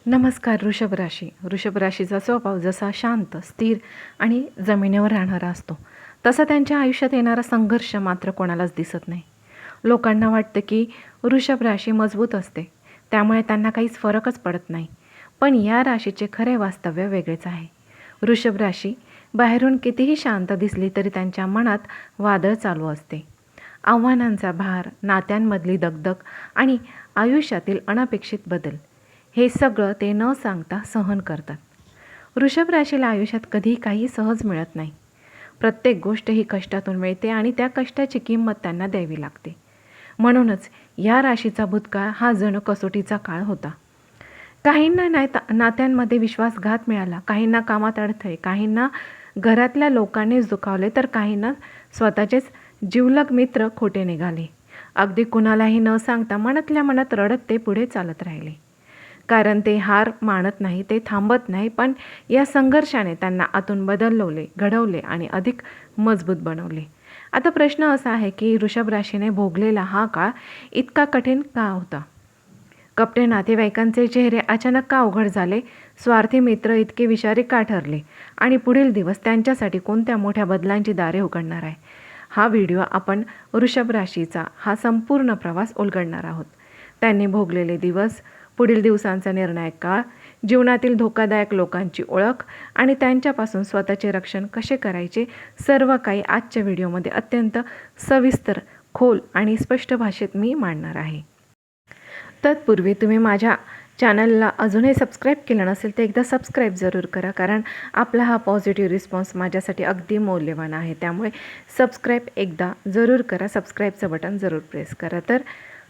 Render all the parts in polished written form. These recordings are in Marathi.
नमस्कार. वृषभ राशीचा स्वभाव जसा शांत, स्थिर आणि जमिनीवर राहणारा असतो, तसा त्यांच्या आयुष्यात येणारा संघर्ष मात्र कोणालाच दिसत नाही. लोकांना वाटतं की वृषभ राशी मजबूत असते, त्यामुळे त्यांना काहीच फरकच पडत नाही. पण या राशीचे खरे वास्तव्य वेगळेच आहे. वृषभ राशी बाहेरून कितीही शांत दिसली तरी त्यांच्या मनात वादळ चालू असते. आव्हानांचा भार, नात्यांमधली दगदग आणि आयुष्यातील अनपेक्षित बदल, हे सगळं ते न सांगता सहन करतात. वृषभ राशीला आयुष्यात कधी काही सहज मिळत नाही. प्रत्येक गोष्ट ही कष्टातून मिळते आणि त्या कष्टाची किंमत त्यांना द्यावी लागते. म्हणूनच या राशीचा भूतकाळ हा जणू कसोटीचा काळ होता. काहींना नात्यांमध्ये विश्वासघात मिळाला, काहींना कामात अडथळे, काहींना घरातल्या लोकांनीच दुखावले, तर काहींना स्वतःचेच जिवलग मित्र खोटे निघाले. अगदी कुणालाही न सांगता मनातल्या मनात रडत ते पुढे चालत राहिले. कारण ते हार मानत नाही, ते थांबत नाही, पण या संघर्षाने त्यांना आतून बदलवले, घडवले आणि अधिक मजबूत बनवले. आता प्रश्न असा आहे की वृषभ राशीने भोगलेला हा काळ इतका कठीण का होता? कपटे नातेवाईकांचे चेहरे अचानक का अवघड झाले? स्वार्थी मित्र इतके विषारी का ठरले? आणि पुढील दिवस त्यांच्यासाठी कोणत्या मोठ्या बदलांची दारे उघडणार आहे? हा व्हिडिओ आपण वृषभ राशीचा हा संपूर्ण प्रवास उलगडणार आहोत. त्यांनी भोगलेले दिवस, पुढील दिवसांचा निर्णायक काळ, जीवनातील धोकादायक लोकांची ओळख आणि त्यांच्यापासून स्वतःचे रक्षण कसे करायचे, सर्व काही आजच्या व्हिडिओमध्ये अत्यंत सविस्तर, खोल आणि स्पष्ट भाषेत मी मांडणार आहे. तत्पूर्वी तुम्ही माझ्या चॅनलला अजूनही सबस्क्राईब केलं नसेल तर एकदा सबस्क्राईब जरूर करा, कारण आपला हा पॉझिटिव्ह रिस्पॉन्स माझ्यासाठी अगदी मौल्यवान आहे. त्यामुळे सबस्क्राईब एकदा जरूर करा, सबस्क्राईबचं बटन जरूर प्रेस करा. तर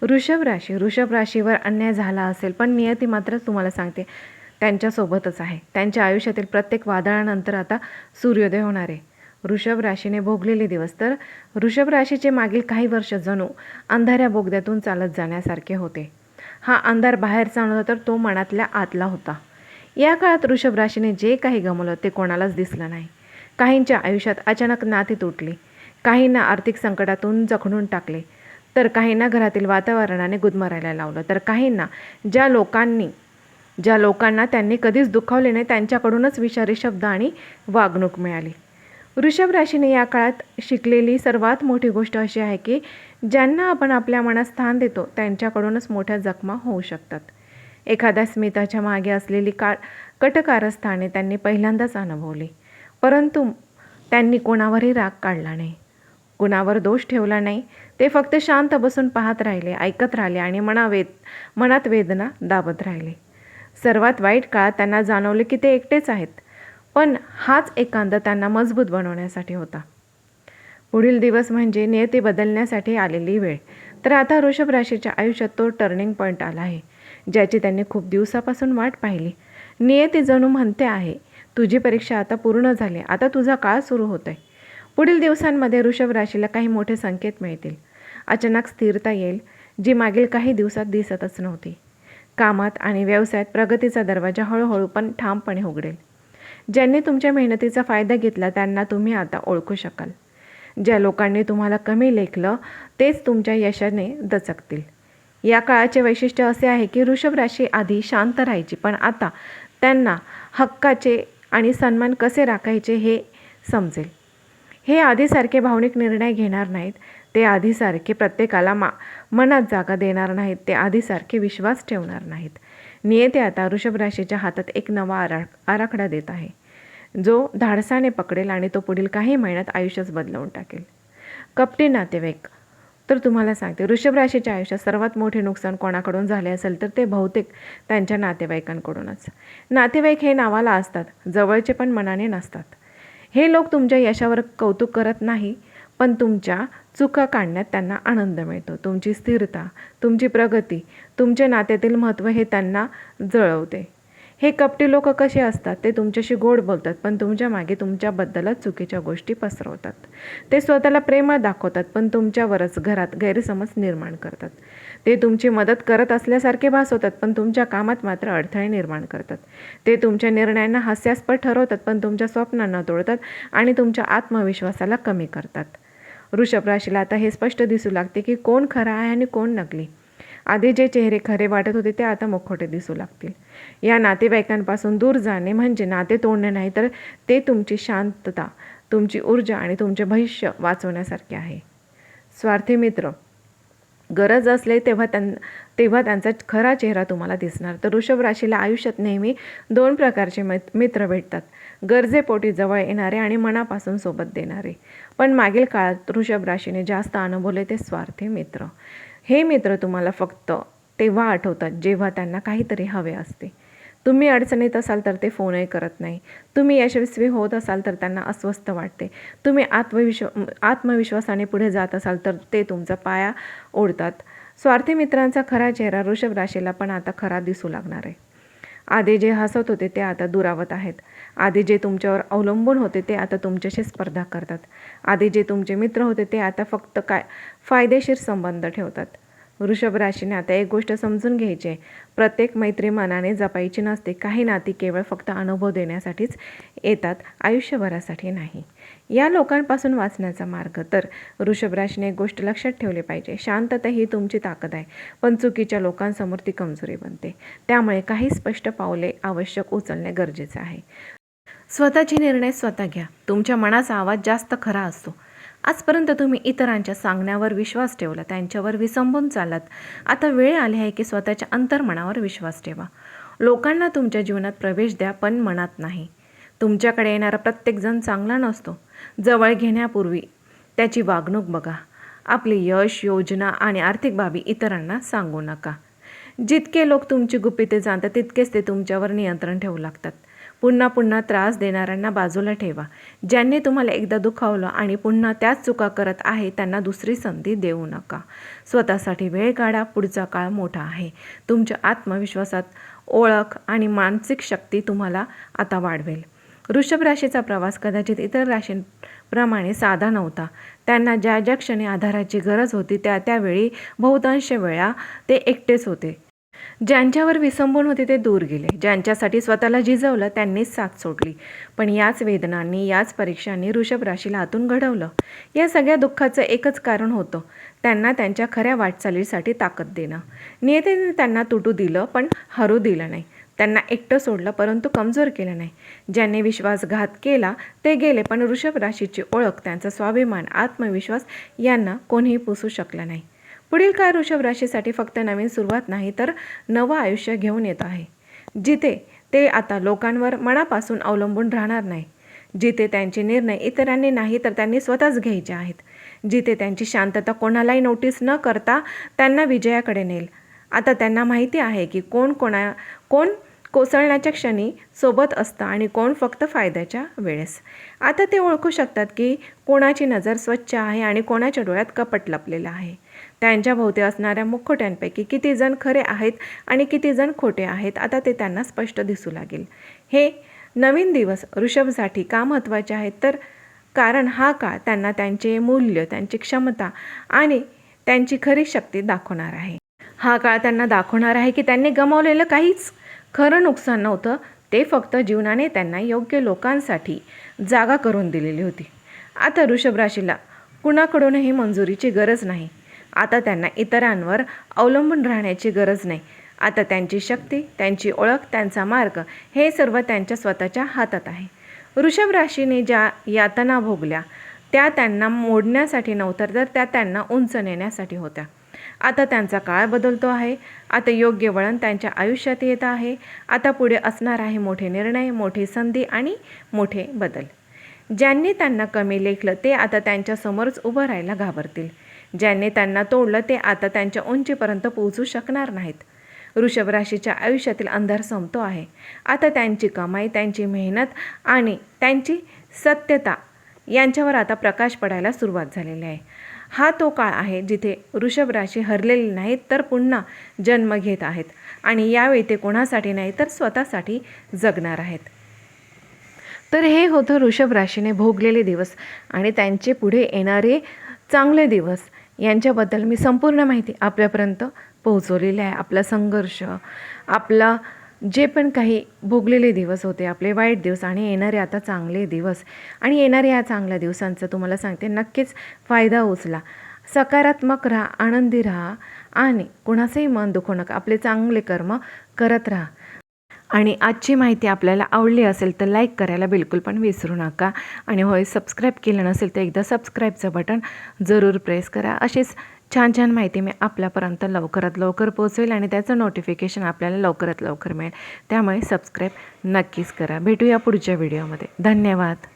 वृषभ राशीवर अन्याय झाला असेल, पण नियती मात्र तुम्हाला सांगते त्यांच्यासोबतच आहे. त्यांच्या आयुष्यातील प्रत्येक वादळानंतर आता सूर्योदय होणार आहे. वृषभ राशीने भोगलेले दिवस, तर वृषभ राशीचे मागील काही वर्ष जणू अंधाऱ्या बोगद्यातून चालत जाण्यासारखे होते. हा अंधार बाहेरचा नव्हता, तर तो मनातल्या आतला होता. या काळात वृषभ राशीने जे काही गमावलं ते कोणालाच दिसलं नाही. काहींच्या आयुष्यात अचानक नाती तुटली, काहींना आर्थिक संकटातून जखडून टाकले, तर काहींना घरातील वातावरणाने गुदमरायला लावलं, तर काहींना ज्या लोकांना त्यांनी कधीच दुखावले नाही त्यांच्याकडूनच विषारी शब्द आणि वागणूक मिळाली. वृषभ राशीने या काळात शिकलेली सर्वात मोठी गोष्ट अशी आहे की ज्यांना आपण आपल्या मनात स्थान देतो त्यांच्याकडूनच मोठ्या जखमा होऊ शकतात. एखाद्या स्मिताच्या मागे असलेली कटकारस्थाने त्यांनी पहिल्यांदाच अनुभवली, परंतु त्यांनी कोणावरही राग काढला नाही, कुणावर दोष ठेवला नाही. ते फक्त शांत बसून पाहत राहिले, ऐकत राहिले आणि मनात वेदना दाबत राहिले. सर्वात वाईट काळात त्यांना जाणवले की ते एकटेच आहेत, पण हाच एकांत त्यांना मजबूत बनवण्यासाठी होता. पुढील दिवस म्हणजे नियती बदलण्यासाठी आलेली वेळ. तर आता वृषभ राशीच्या आयुष्यात तो टर्निंग पॉईंट आला आहे, ज्याची त्यांनी खूप दिवसापासून वाट पाहिली. नियती जणू म्हणते आहे, तुझी परीक्षा आता पूर्ण झाली, आता तुझा काळ सुरू होत आहे. पुढील दिवसांमध्ये वृषभ राशीला काही मोठे संकेत मिळतील. अचानक स्थिरता येईल, जी मागील काही दिवसात दिसतच नव्हती. कामात आणि व्यवसायात प्रगतीचा दरवाजा हळूहळू पण ठामपणे उघडेल. ज्यांनी तुमच्या मेहनतीचा फायदा घेतला त्यांना तुम्ही आता ओळखू शकाल. ज्या लोकांनी तुम्हाला कमी लेखलं तेच तुमच्या यशाने दचकतील. या काळाचे वैशिष्ट्य असे आहे की वृषभ राशी आधी शांत राहायची, पण आता त्यांना हक्काचे आणि सन्मान कसे राखायचे हे समजेल. हे आधीसारखे भावनिक निर्णय घेणार नाहीत, ते आधीसारखे प्रत्येकाला मनात जागा देणार नाहीत, ते आधीसारखे विश्वास ठेवणार नाहीत. नियती आता वृषभ राशीच्या हातात एक नवा आराखडा देत आहे, जो धाडसाने पकडेल आणि तो पुढील काही महिन्यात आयुष्यच बदलवून टाकेल. कपटी नातेवाईक, तर तुम्हाला सांगते वृषभ राशीच्या आयुष्यात सर्वात मोठे नुकसान कोणाकडून झाले असेल तर ते बहुतेक त्यांच्या नातेवाईकांकडूनच. नातेवाईक हे नावाला असतात, जवळचे पण मनाने नसतात. हे लोक तुमच्या यशावर कौतुक करत नाही, पण तुमच्या चुका काढण्यात त्यांना आनंद मिळतो. तुमची स्थिरता, तुमची प्रगती, तुमच्या नात्यातील महत्त्व हे त्यांना जळवते. हे कपटी लोक कसे असतात, ते तुमच्याशी गोड बोलतात, पण तुमच्या मागे तुमच्याबद्दलच चुकीच्या गोष्टी पसरवतात. ते स्वतःला प्रेमळ दाखवतात, पण तुमच्यावरच घरात गैरसमज निर्माण करतात. ते तुमची मदत करत असल्यासारखे भासवतात, पण तुमच्या कामात मात्र अडथळे निर्माण करतात. ते तुमच्या निर्णयांना हास्यास्पद ठरवतात, पण तुमच्या स्वप्नांना तोडतात आणि तुमच्या आत्मविश्वासाला कमी करतात. वृषभ राशीला आता हे स्पष्ट दिसू लागते की कोण खरा आहे आणि कोण नकली. आधी जे चेहरे खरे वाटत होते ते आता मुखवटे दिसू लागतील. या नातेवाईकांपासून दूर जाणे म्हणजे नाते तोडणे नाही, तर ते तुमची शांतता, तुमची ऊर्जा आणि तुमचे भविष्य वाचवण्यासारखे आहे. स्वार्थी मित्र, गरज असले तेव्हा त्यांचा खरा चेहरा तुम्हाला दिसणार. तर वृषभ राशीला आयुष्यात नेहमी 2 प्रकारचे मित्र भेटतात. गरजेपोटी जवळ येणारे आणि मनापासून सोबत देणारे. पण मागील काळात वृषभ राशीने जास्त अनुभवले ते स्वार्थी मित्र. हे मित्र तुम्हाला फक्त तेव्हा आठवतात जेव्हा त्यांना काहीतरी हवे असते. तुम्ही अडचणीत असाल तर ते फोनही करत नाही. तुम्ही यशस्वी होत असाल तर त्यांना अस्वस्थ वाटते. तुम्ही आत्मविश्वासाने पुढे जात असाल तर ते तुमचा पाया ओढतात. स्वार्थी मित्रांचा खरा चेहरा वृषभ राशीला पण आता खरा दिसू लागणार आहे. आधी जे हसत होते ते आता दुरावत आहेत. आधी जे तुमच्यावर अवलंबून होते ते आता तुमच्याशी स्पर्धा करतात. आधी जे तुमचे मित्र होते ते आता फक्त फायदेशीर संबंध ठेवतात. वृषभ राशीने आता एक गोष्ट समजून घ्यायची आहे. प्रत्येक मैत्री मनाने जपायची नसते. काही नाती केवळ फक्त अनुभव देण्यासाठीच येतात, आयुष्यभरासाठी नाही. या लोकांपासून वाचण्याचा मार्ग, तर वृषभ राशीने एक गोष्ट लक्षात ठेवली पाहिजे. शांतता ही तुमची ताकद आहे, पण चुकीच्या लोकांसमोर ती कमजोरी बनते. त्यामुळे काही स्पष्ट पावले आवश्यक उचलणे गरजेचे आहे. स्वतःचे निर्णय स्वतः घ्या. तुमच्या मनाचा आवाज जास्त खरा असतो. आजपर्यंत तुम्ही इतरांच्या सांगण्यावर विश्वास ठेवला, त्यांच्यावर विसंबून चालत. आता वेळ आली आहे की स्वतःच्या अंतर्मनावर विश्वास ठेवा. लोकांना तुमच्या जीवनात प्रवेश द्या, पण मनात नाही. तुमच्याकडे येणारा प्रत्येकजण चांगला नसतो. जवळ घेण्यापूर्वी त्याची वागणूक बघा. आपले यश, योजना आणि आर्थिक बाबी इतरांना सांगू नका. जितके लोक तुमची गुपिते जाणतात तितकेच ते तुमच्यावर नियंत्रण ठेवू लागतात. पुन्हा पुन्हा त्रास देणाऱ्यांना बाजूला ठेवा. ज्यांनी तुम्हाला एकदा दुखावलं आणि पुन्हा त्याच चुका करत आहे त्यांना दुसरी संधी देऊ नका. स्वतःसाठी वेळ काढा. पुढचा काळ मोठा आहे. तुमच्या आत्मविश्वासात ओळख आणि मानसिक शक्ती तुम्हाला आता वाढवेल. वृषभ राशीचा प्रवास कदाचित इतर राशींप्रमाणे साधा नव्हता. त्यांना ज्या ज्या क्षणी आधाराची गरज होती त्यावेळी बहुतांश वेळा ते एकटेच होते. ज्यांच्यावर विसंबून होते ते दूर गेले. ज्यांच्यासाठी स्वतःला झिजवलं त्यांनीच साथ सोडली. पण याच वेदनांनी, याच परीक्षांनी वृषभ राशीला आतून घडवलं. या सगळ्या दुःखाचं एकच कारण होतं, त्यांना त्यांच्या खऱ्या वाटचालीसाठी ताकद देणं. नियतीने त्यांना तुटू दिलं पण हरू दिलं नाही. त्यांना एकटं सोडलं परंतु कमजोर केलं नाही. ज्यांनी विश्वासघात केला ते गेले, पण वृषभ राशीची ओळख, त्यांचा स्वाभिमान, आत्मविश्वास यांना कोणीही पुसू शकलं नाही. पुढील काळ वृषभ राशीसाठी फक्त नवीन सुरुवात नाही, तर नवं आयुष्य घेऊन येत आहे. जिथे ते आता लोकांवर मनापासून अवलंबून राहणार नाही. जिथे त्यांचे निर्णय इतरांनी नाही तर त्यांनी स्वतःच घ्यायचे आहेत. जिथे त्यांची शांतता कोणालाही नोटीस न करता त्यांना विजयाकडे नेल. आता त्यांना माहिती आहे की कोण कोसळण्याच्या क्षणी सोबत असतं आणि कोण फक्त फायद्याच्या वेळेस. आता ते ओळखू शकतात की कोणाची नजर स्वच्छ आहे आणि कोणाच्या डोळ्यात कपट लपलेलं आहे. त्यांच्या भोवती असणाऱ्या मुखवट्यांपैकी किती जण खरे आहेत आणि किती जण खोटे आहेत, आता ते त्यांना स्पष्ट दिसू लागेल. हे नवीन दिवस वृषभसाठी का महत्त्वाचे आहेत, तर कारण हा काळ त्यांना त्यांचे मूल्य, त्यांची क्षमता आणि त्यांची खरी शक्ती दाखवणार आहे. हा काळ त्यांना दाखवणार आहे की त्यांनी गमावलेलं काहीच खरं नुकसान नव्हतं. ते फक्त जीवनाने त्यांना योग्य लोकांसाठी जागा करून दिलेली होती. आता वृषभ राशीला कुणाकडूनही मंजुरीची गरज नाही. आता त्यांना इतरांवर अवलंबून राहण्याची गरज नाही. आता त्यांची शक्ती, त्यांची ओळख, त्यांचा मार्ग हे सर्व त्यांच्या स्वतःच्या हातात आहे. वृषभ राशीने ज्या यातना भोगल्या त्या त्यांना मोडण्यासाठी नव्हत्या, तर त्या त्यांना उंच नेण्यासाठी होत्या. आता त्यांचा काळ बदलतो आहे. आता योग्य वळण त्यांच्या आयुष्यात येत आहे. आता पुढे असणार आहे मोठे निर्णय, मोठी संधी आणि मोठे बदल. ज्यांनी त्यांना कमी लेखलं ते आता त्यांच्यासमोरच उभं राहायला घाबरतील. ज्यांनी त्यांना तोडलं ते आता त्यांच्या उंचीपर्यंत पोहोचू शकणार नाहीत. वृषभ राशीच्या आयुष्यातील अंधार संपतो आहे. आता त्यांची कमाई, त्यांची मेहनत आणि त्यांची सत्यता यांच्यावर आता प्रकाश पडायला सुरुवात झालेली आहे. हा तो काळ आहे जिथे वृषभ राशी हरलेली नाहीत, तर पुन्हा जन्म घेत आहेत आणि यावेळी ते कोणासाठी नाही तर स्वतःसाठी जगणार आहेत. तर हे होतं वृषभ राशीने भोगलेले दिवस आणि त्यांचे पुढे येणारे चांगले दिवस यांच्याबद्दल मी संपूर्ण माहिती आपल्यापर्यंत पोहोचवलेली आहे. आपला संघर्ष, आपला जे पण काही भोगलेले दिवस होते, आपले वाईट दिवस आणि येणारे आता चांगले दिवस आणि येणाऱ्या या चांगल्या दिवसांचा तुम्हाला सांगते नक्कीच फायदा उचला. सकारात्मक राहा, आनंदी राहा आणि कुणाचंही मन दुखवू नका. आपले चांगले कर्म करत राहा. आणि आजची माहिती आपल्याला आवडली असेल तर लाईक करायला बिलकुल पण विसरू नका. आणि होय, सबस्क्राईब केलं नसेल तर एकदा सबस्क्राईबचं बटन जरूर प्रेस करा. अशीच छान छान माहिती मी आपल्यापर्यंत लवकरात लवकर पोहोचवेल आणि त्याचं नोटिफिकेशन आपल्याला लवकरात लवकर मिळेल. त्यामुळे सबस्क्राईब नक्कीच करा. भेटूया पुढच्या व्हिडिओमध्ये. धन्यवाद.